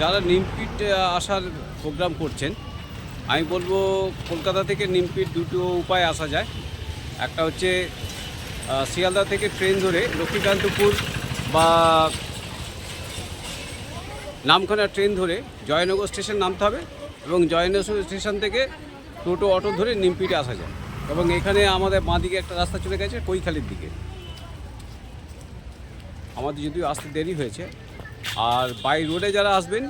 যারা নিমপিট আসার প্রোগ্রাম করছেন, আমি বলবো কলকাতা থেকে নিমপিট দুটো উপায় আসা যায়। একটা হচ্ছে শিয়ালদা থেকে ট্রেন ধরে লক্ষ্মীকান্তপুর বা নামখানা ট্রেন ধরে জয়নগর স্টেশন নামতে হবে এবং জয়নগর স্টেশন থেকে টোটো অটো ধরে নিমপিটে আসা যায়। এবং এখানে আমাদের বাঁদিকে একটা রাস্তা চলে গেছে কৈখালির দিকে। আমাদের যদিও আসতে দেরি হয়েছে। আর বাই রোডে যারা আসবেন,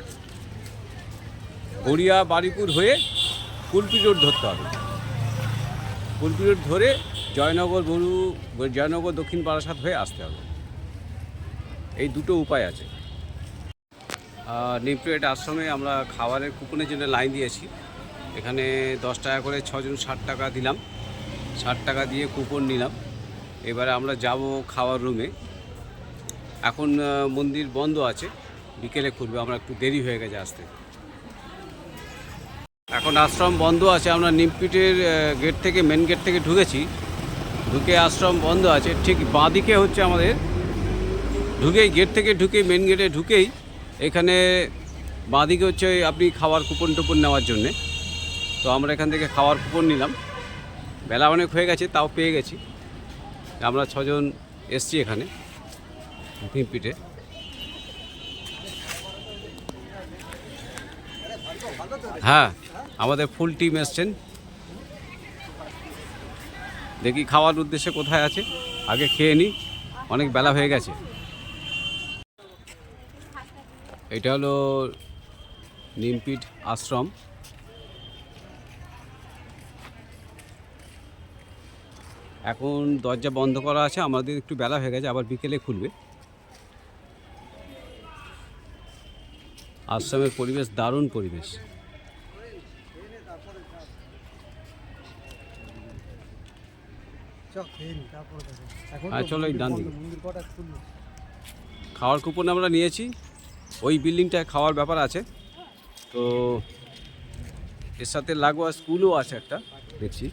গড়িয়া বারিপুর হয়ে কুলপি রোড ধরতে হবে। কুলপি রোড ধরে জয়নগর দক্ষিণ বারাসাত হয়ে আসতে হবে। এই দুটো উপায় আছে। নিমপিট আশ্রমে আমরা খাবারের কুপনের জন্য লাইন দিয়েছি। এখানে 10 টাকা করে 6 জন 60 টাকা দিলাম, 60 টাকা দিয়ে কুপন নিলাম। এবারে আমরা যাব খাওয়ার রুমে। এখন মন্দির বন্ধ আছে, বিকেলে খুলবে, আমরা একটু দেরি হয়ে গেছে আসতে। এখন আশ্রম বন্ধ আছে। আমরা নিমপিটের গেট থেকে, মেন গেট থেকে ঢুকেছি, ঢুকে আশ্রম বন্ধ আছে। ঠিক বাঁদিকে হচ্ছে আমাদের ঢুকেই, গেট থেকে ঢুকেই, মেন গেটে ঢুকেই এখানে বাঁদিকে হচ্ছে আপনি খাওয়ার কুপন টুপন নেওয়ার জন্যে। তো আমরা এখান থেকে খাওয়ার কুপন নিলাম। বেলা অনেক হয়ে গেছে, তাও পেয়ে গেছি। আমরা 6 জন এসছি এখানে নিমপিটে। হ্যাঁ, আমাদের ফুল টিম এসছেন। দেখি খাওয়ার উদ্দেশ্যে কোথায় আছে, আগে খেয়ে নিই, অনেক বেলা হয়ে গেছে। এটা হলো নিমপিট আশ্রম। এখন দরজা বন্ধ করা আছে, আমাদের একটু বেলা হয়ে গেছে, আবার বিকেলে খুলবে। আশ্রমের পরিবেশ দারুণ পরিবেশ। চলো এই ডান দিকে। খাওয়ার কুপন আমরা নিয়েছি, ওই বিল্ডিংটায় খাওয়ার ব্যাপার আছে। তো এর সাথে লাগোয়া স্কুলও আছে একটা, দেখছি।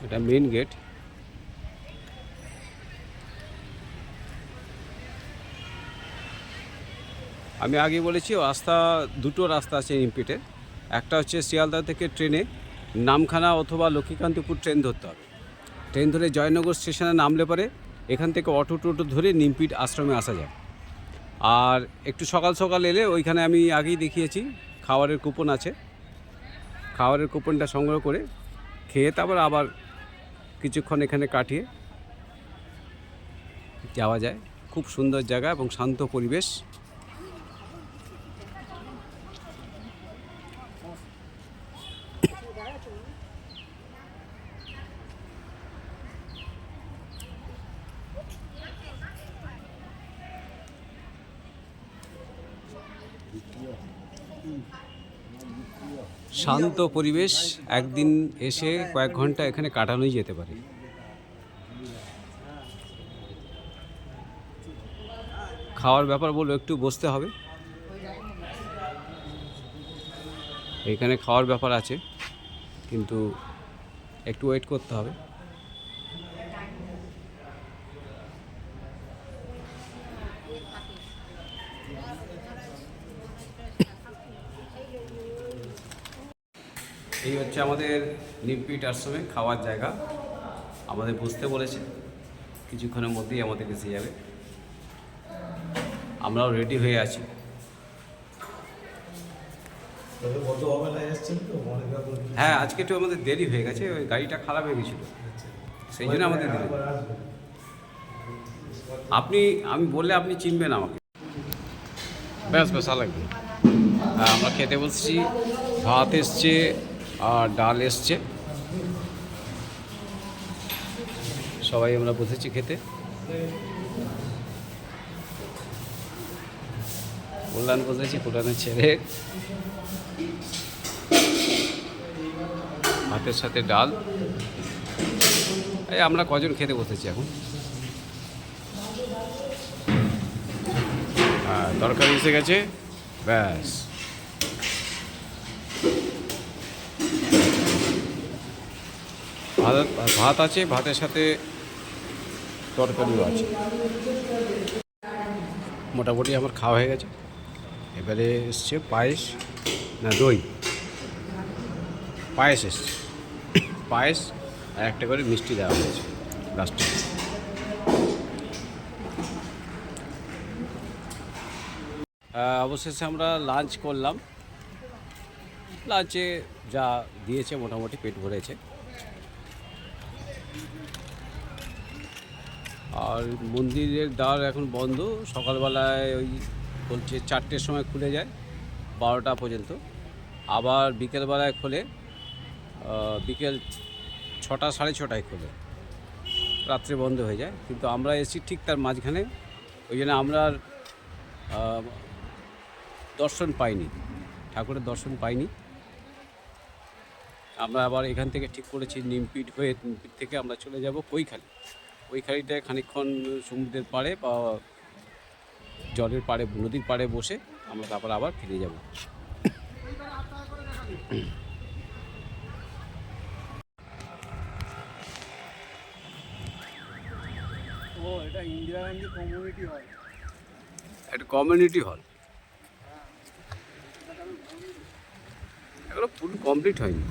এটা মেন গেট। আমি আগে বলেছি দুটো রাস্তা আছে নিমপিটে। একটা হচ্ছে শিয়ালদা থেকে ট্রেনে নামখানা অথবা লক্ষ্মীকান্তপুর ট্রেন ধরতে হবে। ট্রেন ধরে জয়নগর স্টেশনে নামলে পরে এখান থেকে অটো টোটো ধরে নিমপিট আশ্রমে আসা যায়। আর একটু সকাল সকাল এলে ওইখানে আমি আগেই দেখিয়েছি খাবারের কুপন আছে। খাবারের কুপনটা সংগ্রহ করে খেয়ে তারপর আবার কিছুক্ষণ এখানে কাটিয়ে যাওয়া যায়। খুব সুন্দর জায়গা এবং শান্ত পরিবেশ। শান্ত পরিবেশ, একদিন এসে কয়েক ঘন্টা এখানে কাটানোই যেতে পারে। খাওয়ার ব্যাপার বলবো, একটু বসতে হবে। এখানে খাওয়ার ব্যাপার আছে, কিন্তু একটু ওয়েট করতে হবে। এই হচ্ছে আমাদের নিমপিট আশ্রমে খাওয়ার জায়গা। আমাদের বসতে বলেছে, কিছুক্ষণের মধ্যেই আমাদের এসে যাবে। আমরাও রেডি হয়ে আছি। হ্যাঁ, আজকে একটু আমাদের দেরি হয়ে গেছে, ওই গাড়িটা খারাপ হয়ে গেছিলো, সেই জন্য আমাদের দেরি। আমি বললে আপনি চিনবেন আমাকে। ব্যাস লাগবে। হ্যাঁ, আমরা খেতে বসছি। ভাত এসছে আর ডাল এসছে, সবাই আমরা বসেছি খেতে। কল্যাণ বসেছি, কল্যাণের ছেলে। ভাতের সাথে ডাল। এই আমরা কজন খেতে বসেছি এখন। হ্যাঁ, তরকারি এসে গেছে, ব্যাস। ভাত ভাত আছে, ভাতের সাথে তরকারিও আছে। মোটামুটি আমার খাওয়া হয়ে গেছে। এবারে এসছে পায়েস, না দই, পায়েস এসছে, পায়েস আর একটা করে মিষ্টি দেওয়া হয়েছে লাস্টে। অবশেষে আমরা লাঞ্চ করলাম। লাঞ্চে যা দিয়েছে মোটামুটি পেট ভরেছে। আর মন্দিরের দ্বার এখন বন্ধ। সকালবেলায় ওই বলছে 4টের সময় খুলে যায়, 12টা পর্যন্ত। আবার বিকেলবেলায় খোলে, বিকেল 6টা 6:30টায় খোলে, রাত্রে বন্ধ হয়ে যায়। কিন্তু আমরা এসেছি ঠিক তার মাঝখানে, ওই জন্য আমরা আর দর্শন পাইনি, ঠাকুরের দর্শন পাইনি। আমরা আবার এখান থেকে ঠিক করেছি নিমপিট হয়ে, নিমপিট থেকে আমরা চলে যাব কৈখালি। কৈখালিটায় খানিকক্ষণ সমুদ্রের পাড়ে বা জলের পাড়ে, নদীর পাড়ে বসে আমরা তারপর আবার ফিরে যাব। এটা ইন্দিরা গান্ধী কমিউনিটি হল। একটা কমিউনিটি হল, এগুলো পুরো কমপ্লিট হয়নি।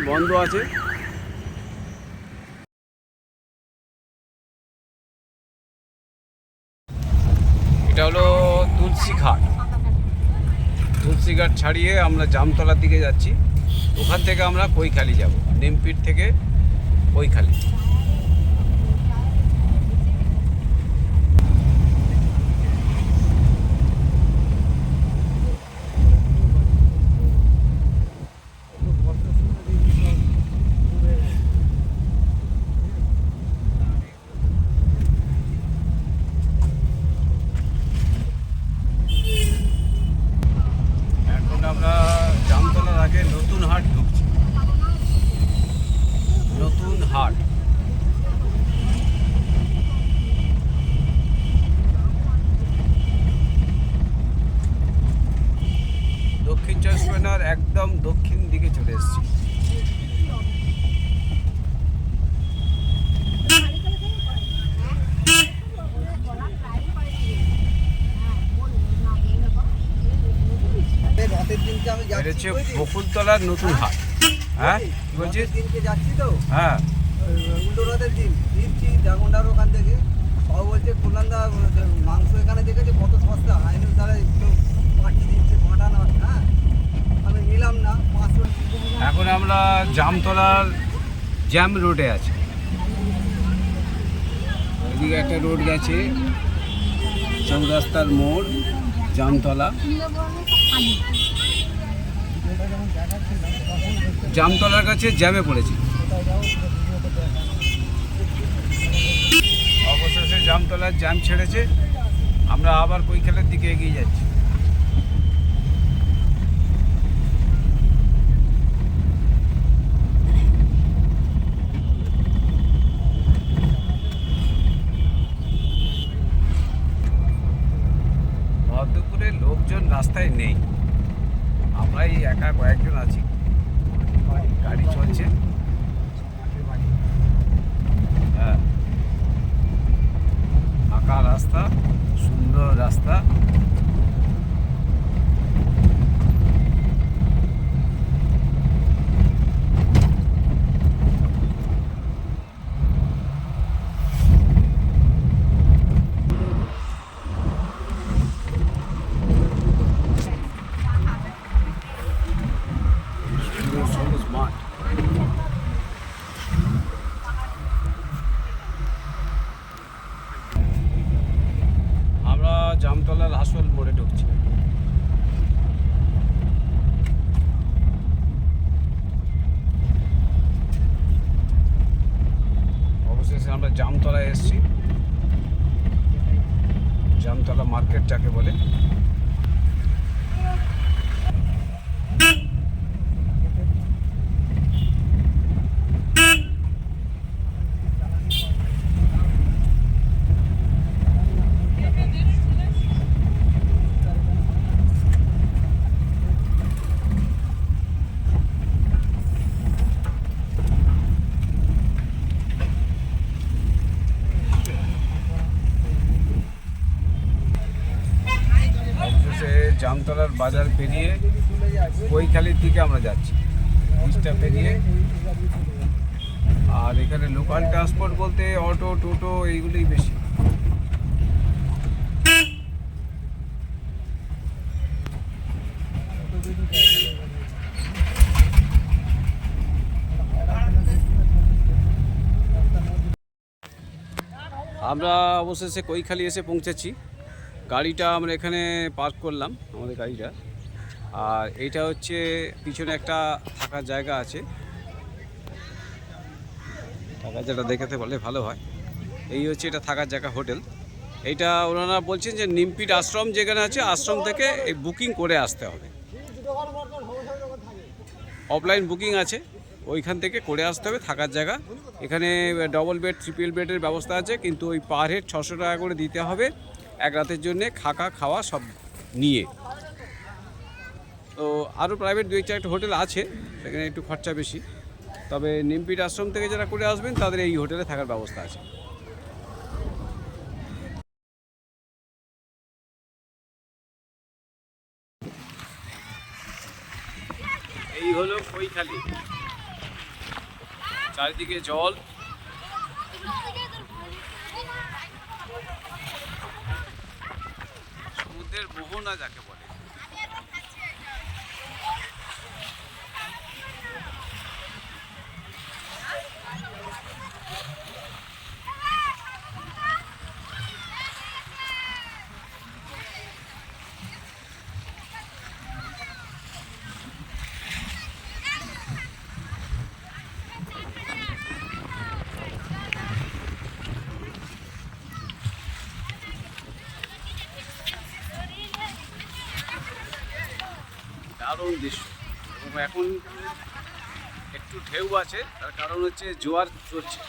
বন্ধ আছে। এটা হলো তুলসীঘাট। তুলসীঘাট ছাড়িয়ে আমরা জামতলার দিকে যাচ্ছি। ওখান থেকে আমরা কৈখালি যাব, নিমপিট থেকে কৈখালি। এখন আমরা জামতলার আগে নতুন হাট ঢুকছি। নতুন হাট, দক্ষিণ চব্বিশ পরগনার একদম দক্ষিণ দিকে চলে এসেছি। রথের দিনকে আমি এটা যাচ্ছি, হচ্ছে বকুলতলার নতুন হাট। হ্যাঁ কি বলছিস? রথের দিনকে যাচ্ছি তো, হ্যাঁ, উল্টো রথের দিন ফিরছি ড্রাগনডার ওখান থেকে। সব বলছে কল্যাণদা মাংস এখানে দেখেছে কত সস্তা, আইনের দ্বারা একটু পাঠিয়ে দিচ্ছে পাঠানো। হ্যাঁ, আমি নিলাম না 500। এখন আমরা জামতলার জ্যাম রোডে আছি। এদিকে একটা রোড গেছে, চৌরাস্তার মোড়, জামতলা। জামতলার কাছে জ্যামে পড়েছি। অবশেষে জামতলার জ্যাম ছেড়েছে, আমরা আবার কৈখালের দিকে এগিয়ে যাচ্ছি। ভদ্রপুরে লোকজন রাস্তায় নেই, আমরাই একা কয়েকজন আছি। গাড়ি চলছে। হ্যাঁ, ফাঁকা রাস্তা, সুন্দর রাস্তা। সবুজ মাঠ। আমরা জামতলার আসল মোড়ে ঢুকছি। অবশেষে আমরা জামতলায় এসেছি। জামতলা মার্কেট যাকে বলে। জামতলার বাজার পেরিয়ে কৈখালির দিকে আমরা যাচ্ছি, ব্রিজটা পেরিয়ে। আর এখানে লোকাল ট্রান্সপোর্ট বলতে অটো টোটো এইগুলোই বেশি। আমরা অবশেষে কৈখালি এসে পৌঁছেছি। গাড়িটা আমরা এখানে পার্ক করলাম, আমাদের গাড়িটা। আর এইটা হচ্ছে পিছনে একটা থাকার জায়গা আছে, থাকার জায়গা দেখাতে বলে ভালো হয়। এই হচ্ছে এটা থাকার জায়গা, হোটেল। এইটা ওনারা বলছেন যে নিমপিট আশ্রম যেখানে আছে, আশ্রম থেকে এই বুকিং করে আসতে হবে। অফলাইন বুকিং আছে, ওইখান থেকে করে আসতে হবে থাকার জায়গা। এখানে ডবল বেড ট্রিপল বেডের ব্যবস্থা আছে, কিন্তু ওই পার হেড 600 টাকা করে দিতে হবে এক রাতের জন্যে, থাকা খাওয়া সব নিয়ে। তো আরও প্রাইভেট 2-4টা হোটেল আছে, সেখানে একটু খরচা বেশি। তবে নিমপিট আশ্রম থেকে যারা করে আসবেন তাদের এই হোটেলে থাকার ব্যবস্থা আছে। এই হলো কৈখালি, চারিদিকে জল। সমুদ্রের মোহনা যাকে বলে। দারুণ দৃশ্য। এবং এখন একটু ঢেউ আছে, তার কারণ হচ্ছে জোয়ার চলছে।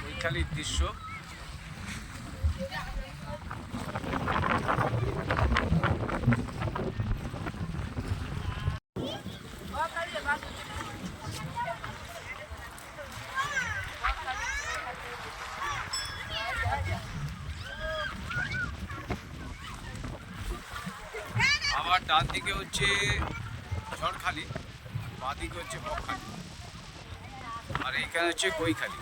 কৈখালির দৃশ্য। আমার ডান দিকে হচ্ছে ঝড়খালি, বাঁ দিকে হচ্ছে বকখালি, আর এইখানে হচ্ছে কৈখালি।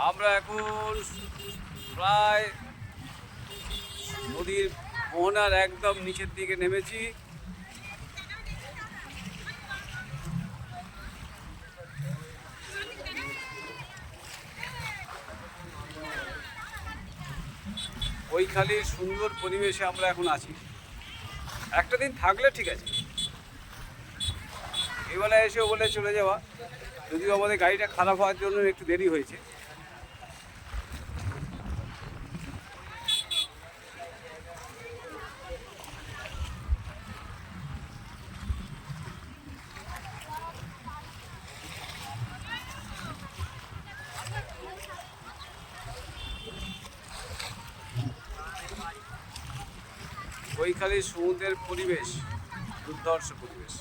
আমরা এখন প্রায় নদীর মোহনার একদম নিচের দিকে নেমেছি। কৈখালির সুন্দর পরিবেশে আমরা এখন আছি। একটা দিন থাকলে ঠিক আছে, এবেলা এসেও বলে চলে যাওয়া, যদিও আমাদের গাড়িটা খারাপ হওয়ার জন্য একটু দেরি হয়েছে। বৈকালী সমুদ্রের পরিবেশ দুর্ধর্ষ পরিবেশ।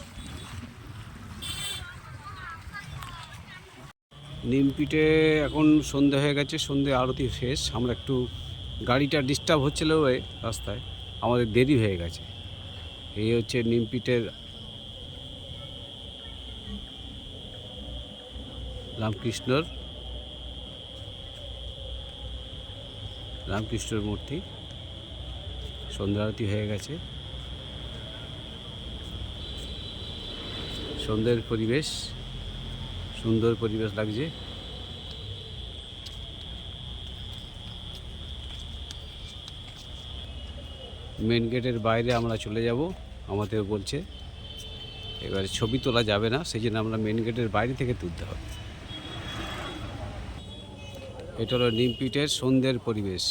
নিমপিটে এখন সন্ধে হয়ে গেছে, সন্ধে আরতি শেষ। আমরা একটু গাড়িটা ডিস্টার্ব হচ্ছিল ওই রাস্তায়, আমাদের দেরি হয়ে গেছে। এই হচ্ছে নিমপিটের রামকৃষ্ণর মূর্তি। সন্ধ্যা আরতি হয়ে গেছে, সন্ধ্যের পরিবেশ, সুন্দর পরিবেশ লাগছে। মেন গেটের বাইরে আমরা চলে যাব, আমাদের বলছে এবারে ছবি তোলা যাবে না, সেই জন্য আমরা মেন গেটের বাইরে থেকে তুলতে হবে। এটা হলো নিমপিটের সন্ধ্যের পরিবেশ।